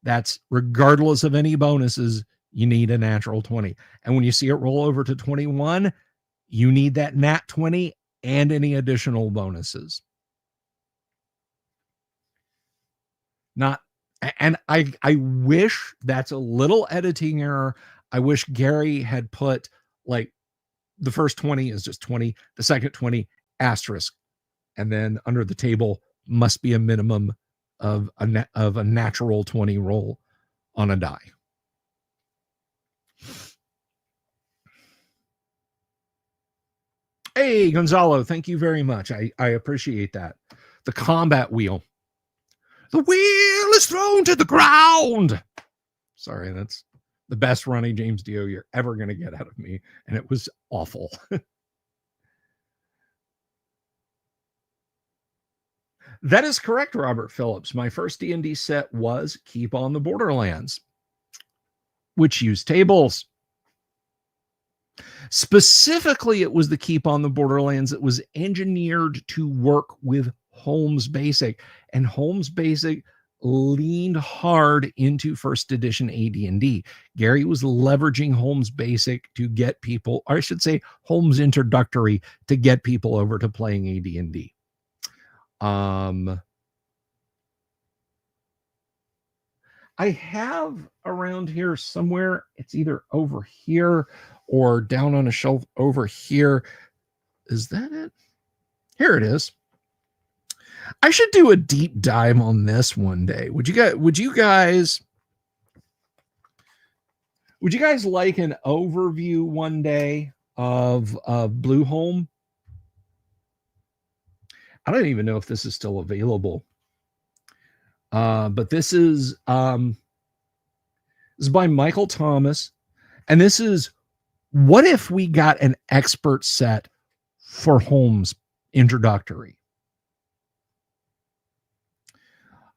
That's regardless of any bonuses. You need a natural 20. And when you see it roll over to 21, you need that nat 20 and any additional bonuses. I wish that's a little editing error. I wish Gary had put, like, the first 20 is just 20, the second 20 asterisk, and then under the table must be a minimum of a natural 20 roll on a die. Hey, Gonzalo, thank you very much. I appreciate that. The combat wheel. The wheel is thrown to the ground. Sorry, that's the best Ronnie James Dio you're ever going to get out of me, and it was awful. That is correct, Robert Phillips. My first D&D set was Keep on the Borderlands, which used tables. Specifically, it was the Keep on the Borderlands that was engineered to work with Holmes Basic, and Holmes Basic leaned hard into first edition AD&D. Gary was leveraging Holmes Basic to get people, or I should say Holmes Introductory, to get people over to playing AD&D. I have around here somewhere, it's either over here or down on a shelf over here. Is that it? Here it is. I should do a deep dive on this one day. Would you guys like an overview one day of Blue Home? I don't even know if this is still available. But this is by Michael Thomas, and this is what if we got an expert set for Holmes introductory.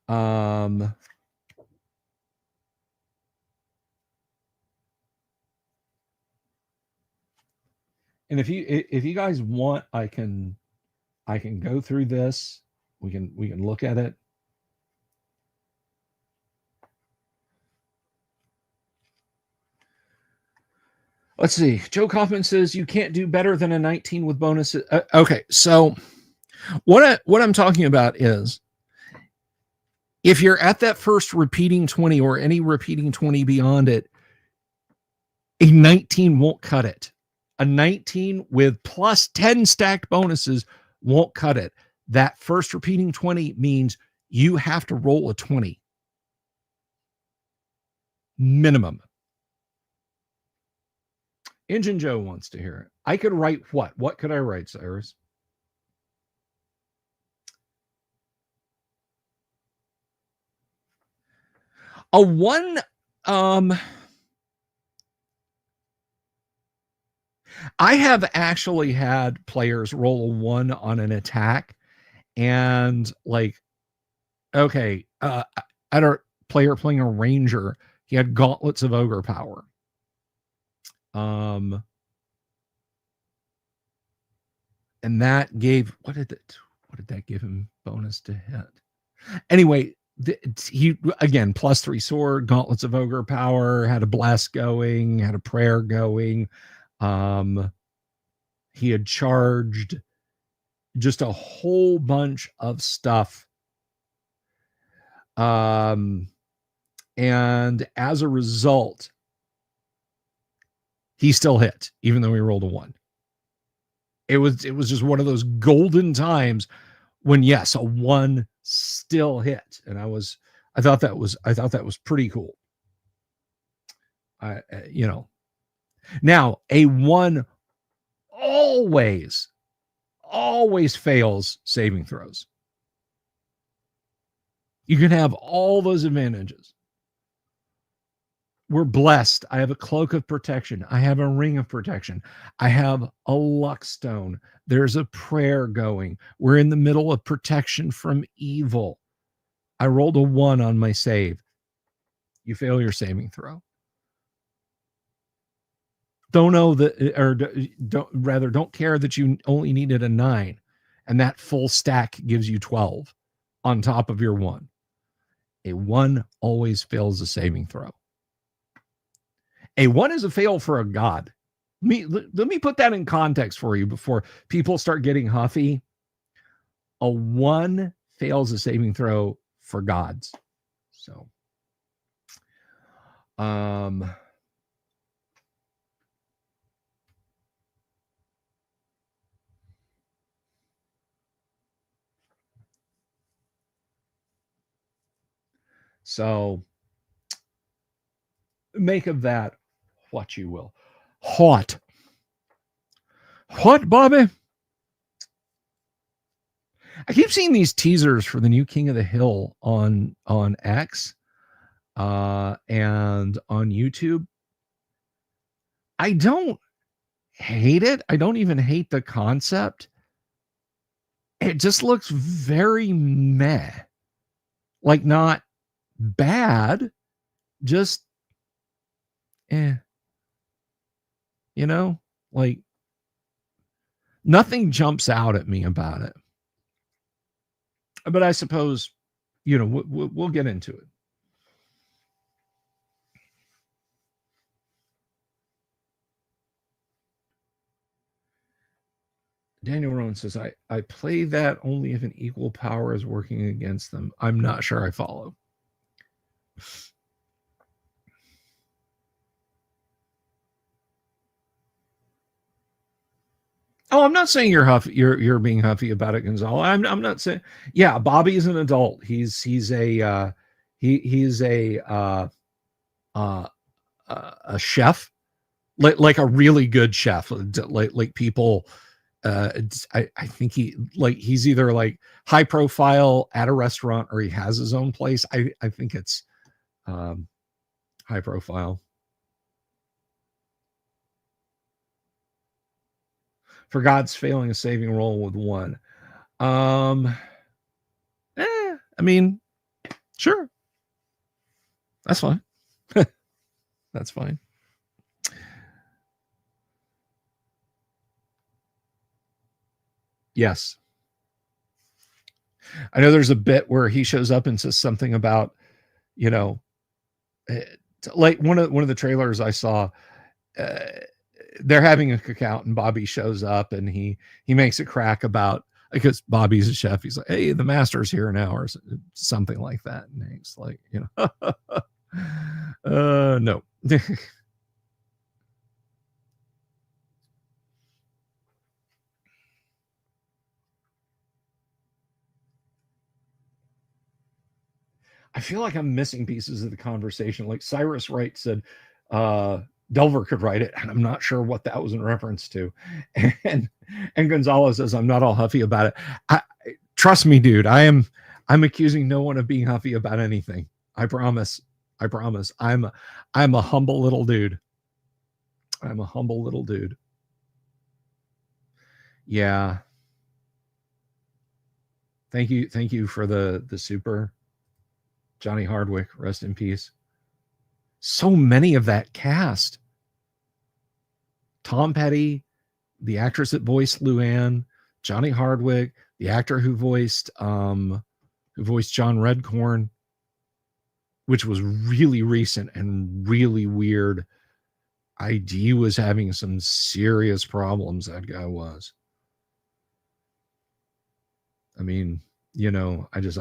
And if you guys want, I can go through this. We can look at it. Let's see. Joe Kaufman says you can't do better than a 19 with bonuses. Okay, so what I'm talking about is if you're at that first repeating 20 or any repeating 20 beyond it, a 19 won't cut it. A 19 with plus 10 stacked bonuses won't cut it. That first repeating 20 means you have to roll a 20 minimum. Engine Joe wants to hear it. I could write what? What could I write, Cyrus? A 1, I have actually had players roll a 1 on an attack and like, okay, I had a player playing a ranger. He had gauntlets of ogre power. And that gave, what did that give him bonus to hit? Anyway, he again +3 sword, gauntlets of ogre power, had a blast going, had a prayer going. He had charged, just a whole bunch of stuff. And as a result, he still hit, even though he rolled a 1. It was just one of those golden times when, yes, a 1 still hit. And I thought that was pretty cool. Now a 1 always fails saving throws. You can have all those advantages. We're blessed. I have a cloak of protection. I have a ring of protection. I have a luck stone. There's a prayer going. We're in the middle of protection from evil. I rolled a 1 on my save. You fail your saving throw. Don't care that you only needed a 9, and that full stack gives you 12 on top of your 1. A 1 always fails a saving throw. A 1 is a fail for a god. Let me put that in context for you before people start getting huffy. A 1 fails a saving throw for gods. So, so make of that what you will. What, Bobby? I keep seeing these teasers for the new King of the Hill on X and on YouTube. I don't hate it. I don't even hate the concept. It just looks very meh. Like, not bad, just like nothing jumps out at me about it. But I suppose, we'll get into it. Daniel Rowan says, I play that only if an equal power is working against them. I'm not sure I follow. Oh, I'm not saying you're huffy. You're being huffy about it, Gonzalo. I'm not saying. Yeah, Bobby is an adult. He's a chef, like a really good chef. Like people, I think he's either like high profile at a restaurant or he has his own place. I think it's high profile. For God's failing a saving role with one. I mean, sure. That's fine. That's fine. Yes. I know there's a bit where he shows up and says something about, you know, like one of the trailers I saw, they're having a cookout and Bobby shows up and he makes a crack about, because Bobby's a chef. He's like, "Hey, the master's here now," or something like that. And Hank's like, no. I feel like I'm missing pieces of the conversation. Like Cyrus Wright said, Delver could write it, and I'm not sure what that was in reference to. And Gonzalo says, "I'm not all huffy about it." Trust me, dude. I'm accusing no one of being huffy about anything. I promise. I promise. I'm a humble little dude. I'm a humble little dude. Yeah. Thank you for the super. Johnny Hardwick, rest in peace. So many of that cast. Tom Petty, the actress that voiced Luann, Johnny Hardwick, the actor who voiced John Redcorn, which was really recent and really weird. ID was having some serious problems, that guy was. I mean, I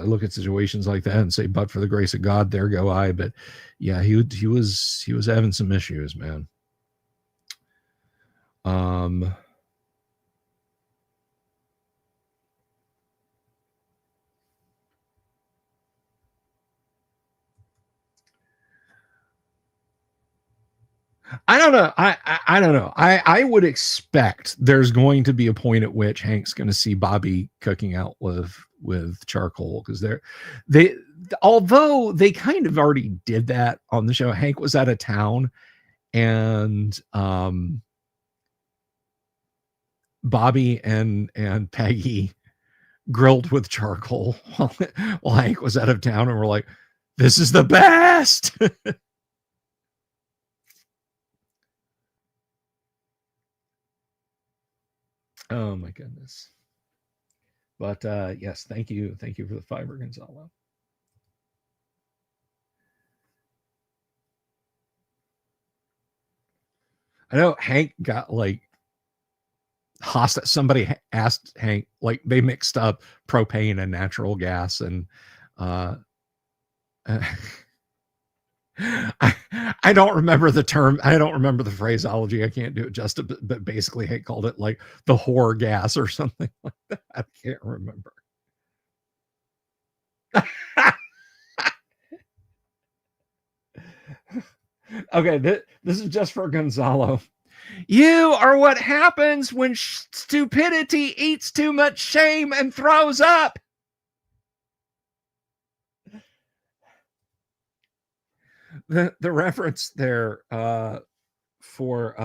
look at situations like that and say, but for the grace of God, there go I. But yeah, he was having some issues, man. I don't know. I don't know. I would expect there's going to be a point at which Hank's going to see Bobby cooking out with charcoal, because they although they kind of already did that on the show. Hank was out of town and Bobby and Peggy grilled with charcoal while Hank was out of town, and we're like, this is the best. Oh my goodness. But yes, thank you for the fiber, Gonzalo. I know Hank got like hostile. Somebody asked Hank, like they mixed up propane and natural gas, and I don't remember the term. I don't remember the phraseology. I can't do it justice, but basically Hank called it like the whore gas or something like that. I can't remember. Okay, this is just for Gonzalo. You are what happens when stupidity eats too much shame and throws up. The reference there for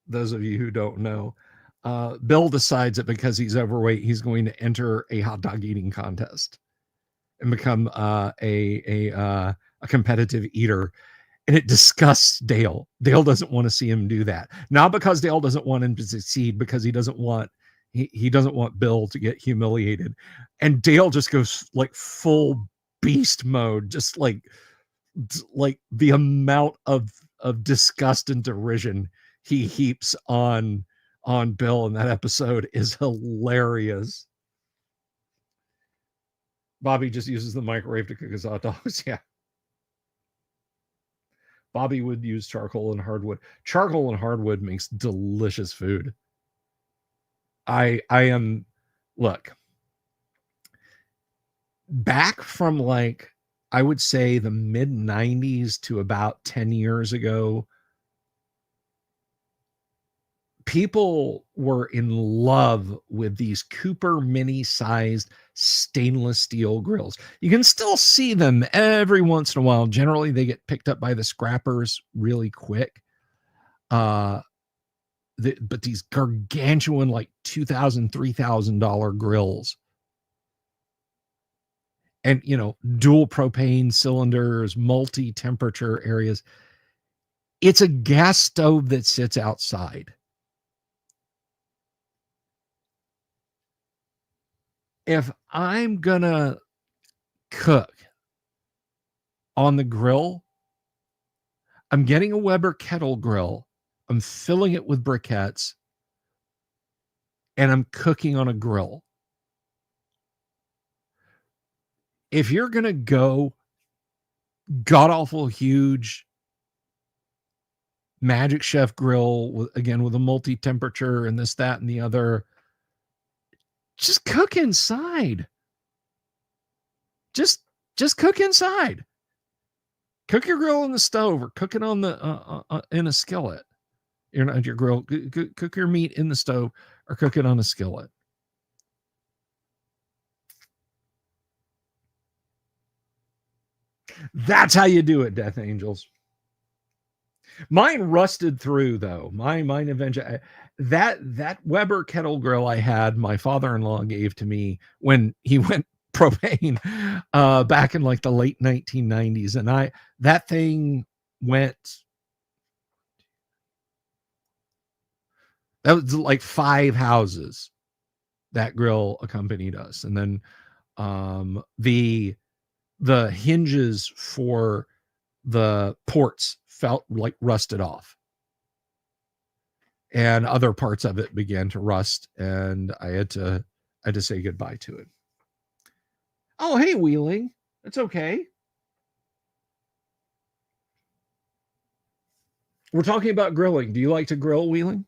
those of you who don't know, Bill decides that because he's overweight, he's going to enter a hot dog eating contest and become a competitive eater. And it disgusts Dale. Dale doesn't want to see him do that. Not because Dale doesn't want him to succeed, because he doesn't want Bill to get humiliated. And Dale just goes like full beast mode, just like the amount of disgust and derision he heaps on Bill in that episode is hilarious. Bobby just uses the microwave to cook his hot dogs. Yeah. Bobby would use charcoal and hardwood. Charcoal and hardwood makes delicious food. I am, look, back from like, I would say the mid 90s to about 10 years ago, people were in love with these Cooper mini-sized stainless steel grills. You can still see them every once in a while. Generally, they get picked up by the scrappers really quick. But these gargantuan, like $2,000, $3,000 grills, and dual propane cylinders, multi-temperature areas. It's a gas stove that sits outside. If I'm gonna cook on the grill, I'm getting a Weber kettle grill. I'm filling it with briquettes, and I'm cooking on a grill. If you're gonna go god-awful huge Magic Chef grill with a multi-temperature and this, that, and the other, just cook inside. Just cook inside. Cook your grill on the stove, or cook it on the in a skillet. Your grill. Cook your meat in the stove, or cook it on a skillet. That's how you do it, Death Angels. Mine rusted through, though. Mine eventually. That Weber kettle grill I had, my father-in-law gave to me when he went propane back in like the late 1990s, and that thing went. That was like 5 houses. That grill accompanied us, and then the hinges for the ports felt like rusted off, and other parts of it began to rust, and I had to say goodbye to it. Oh, hey, Wheeling. It's okay. We're talking about grilling. Do you like to grill, Wheeling?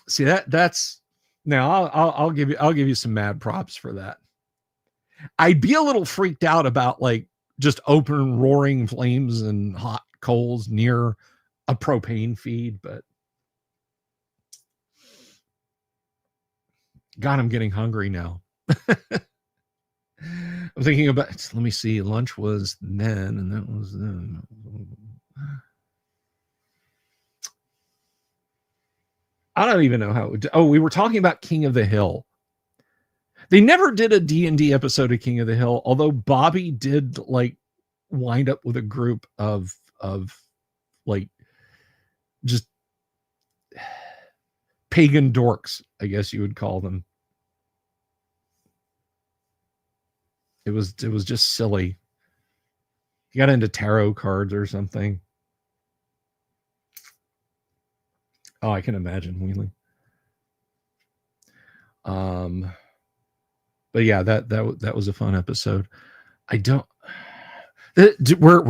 See, that's now I'll give you some mad props for that. I'd be a little freaked out about like just open roaring flames and hot coals near a propane feed, but God, I'm getting hungry now. I'm thinking about, let me see, lunch was then, and that was then. I don't even know how. We were talking about King of the Hill. They never did a D&D episode of King of the Hill, although Bobby did like wind up with a group of like just pagan dorks, I guess you would call them. It was just silly. He got into tarot cards or something. Oh, I can imagine, Wheeling. But yeah, that was a fun episode. We're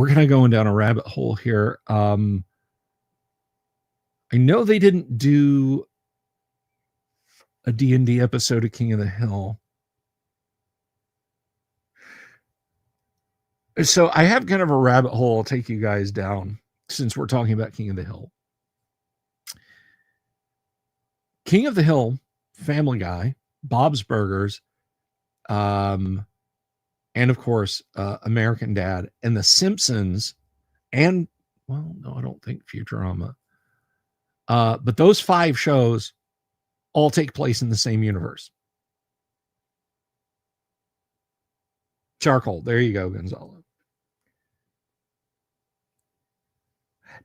kind of going down a rabbit hole here. I know they didn't do a D&D episode of King of the Hill. So I have kind of a rabbit hole I'll take you guys down since we're talking about King of the Hill. King of the Hill, Family Guy, Bob's Burgers, and of course, American Dad, and The Simpsons, and, well, no, I don't think Futurama. But those 5 shows all take place in the same universe. Charcoal. There you go, Gonzalo.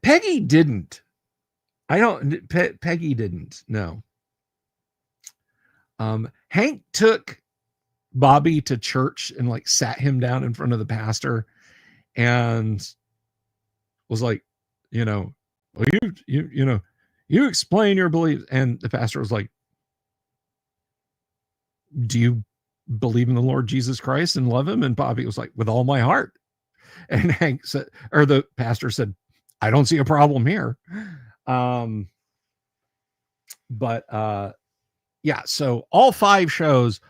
Peggy didn't. Peggy didn't. No. Hank took Bobby to church and like sat him down in front of the pastor and was like, well, you explain your beliefs. And the pastor was like, do you believe in the Lord Jesus Christ and love him? And Bobby was like, with all my heart. And Hank said, or the pastor said, I don't see a problem here. But yeah, so all 5 shows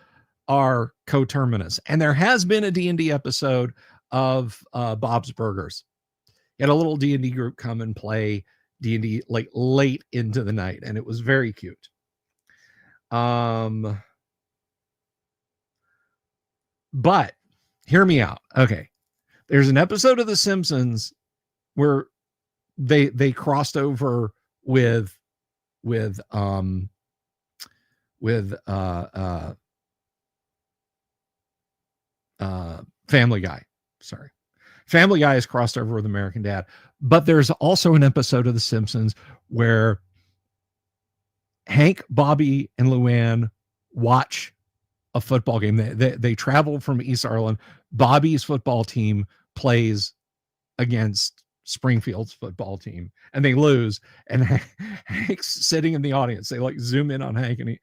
are coterminous. And there has been a D&D episode of Bob's Burgers. He had a little D&D group come and play D&D like late into the night, and it was very cute. But hear me out. Okay. There's an episode of The Simpsons where they crossed over with Family Guy. Sorry. Family Guy has crossed over with American Dad. But there's also an episode of The Simpsons where Hank, Bobby, and Luann watch a football game. They travel from East Ireland. Bobby's football team plays against Springfield's football team, and they lose. And Hank's sitting in the audience. They like zoom in on Hank, and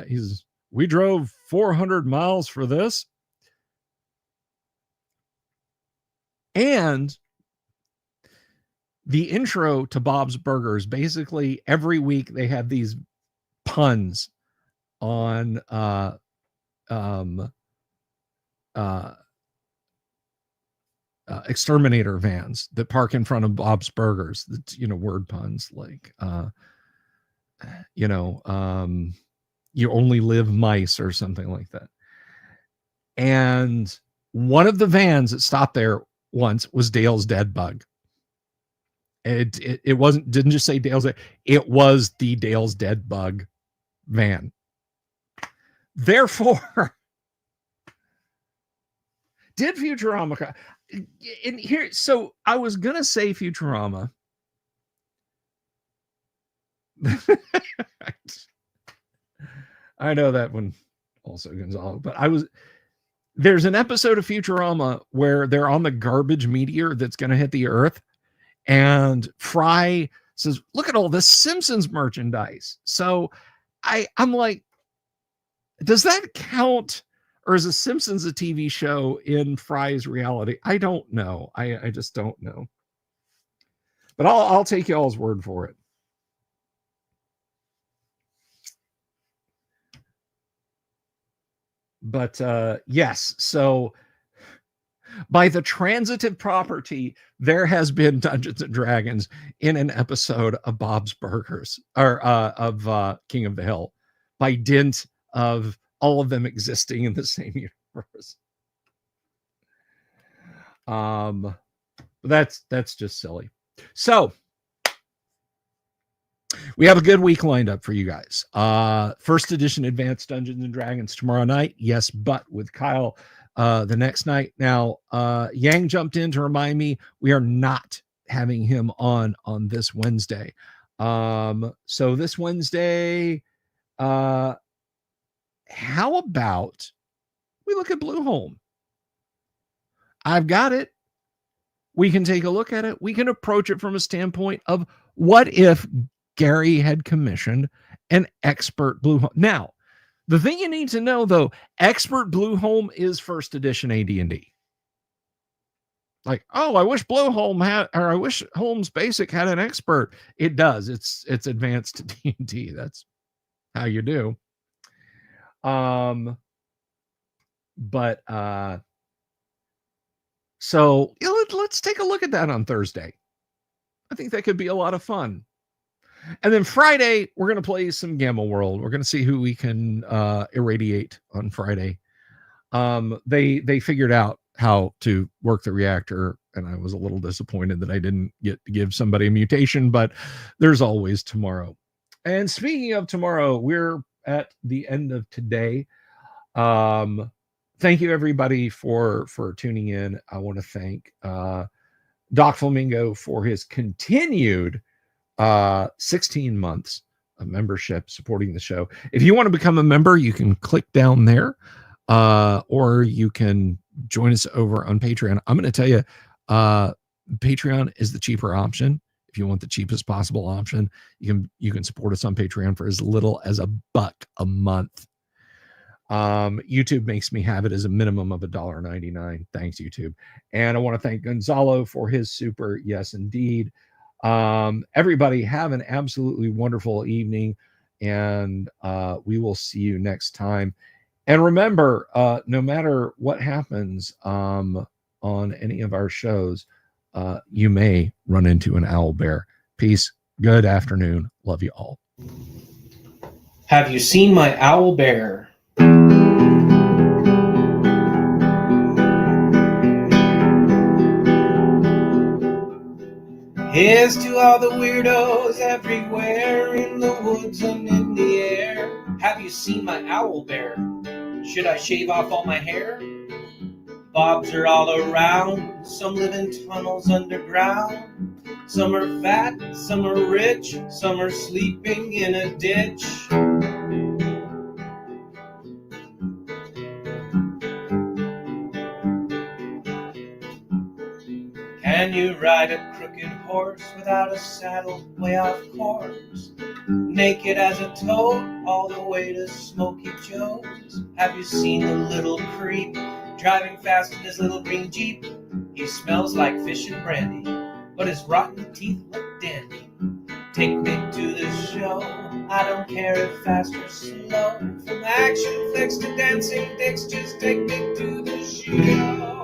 he's, we drove 400 miles for this. And the intro to Bob's Burgers, basically every week they have these puns on exterminator vans that park in front of Bob's Burgers. That's, word puns like, you only live mice or something like that. And one of the vans that stopped there once was Dale's Dead Bug. It didn't just say Dale's, it was the Dale's Dead Bug van. Therefore, did Futurama in here? So I was gonna say Futurama. I know that one also Gonzalo, but there's an episode of Futurama where they're on the garbage meteor that's going to hit the Earth, and Fry says, "Look at all this Simpsons merchandise." So I'm like, does that count, or is The Simpsons a TV show in Fry's reality? I don't know. I just don't know. But I'll take y'all's word for it. But yes, so by the transitive property, there has been Dungeons and Dragons in an episode of Bob's Burgers, or of King of the Hill, by dint of all of them existing in the same universe. That's just silly. So we have a good week lined up for you guys. First edition Advanced Dungeons and Dragons tomorrow night. Yes, but with Kyle the next night. Now, Yang jumped in to remind me we are not having him on this Wednesday. So this Wednesday, how about we look at Blueholme? I've got it. We can take a look at it. We can approach it from a standpoint of what if Gary had commissioned an expert Blueholme. Now, the thing you need to know, though, expert Blueholme is first edition AD&D. Like, oh, I wish Blueholme had, or I wish Holmes Basic had an expert. It does. It's advanced D&D. That's how you do. So let's take a look at that on Thursday. I think that could be a lot of fun. And then Friday, we're going to play some Gamma World. We're going to see who we can irradiate on Friday. They figured out how to work the reactor, and I was a little disappointed that I didn't get to give somebody a mutation, but there's always tomorrow. And speaking of tomorrow, we're at the end of today. Thank you, everybody, for tuning in. I want to thank Doc Flamingo for his continued 16 months of membership supporting the show. If you want to become a member, you can click down there, or you can join us over on Patreon. I'm going to tell you, Patreon is the cheaper option. If you want the cheapest possible option, you can support us on Patreon for as little as $1 a month. YouTube makes me have it as a minimum of $1.99. Thanks, YouTube. And I want to thank Gonzalo for his super. Yes, indeed. Everybody have an absolutely wonderful evening, and we will see you next time. And remember, no matter what happens on any of our shows, you may run into an owl bear. Peace. Good afternoon. Love you all. Have you seen my owl bear? Here's to all the weirdos everywhere in the woods and in the air. Have you seen my owl bear? Should I shave off all my hair? Bobs are all around. Some live in tunnels underground. Some are fat, some are rich, some are sleeping in a ditch. Can you ride a crooked horse without a saddle way off course? Naked as a toad all the way to Smoky Joe's. Have you seen the little creep driving fast in his little green Jeep? He smells like fish and brandy, but his rotten teeth look dandy. Take me to the show, I don't care if fast or slow. From action flicks to dancing dicks, just take me to the show.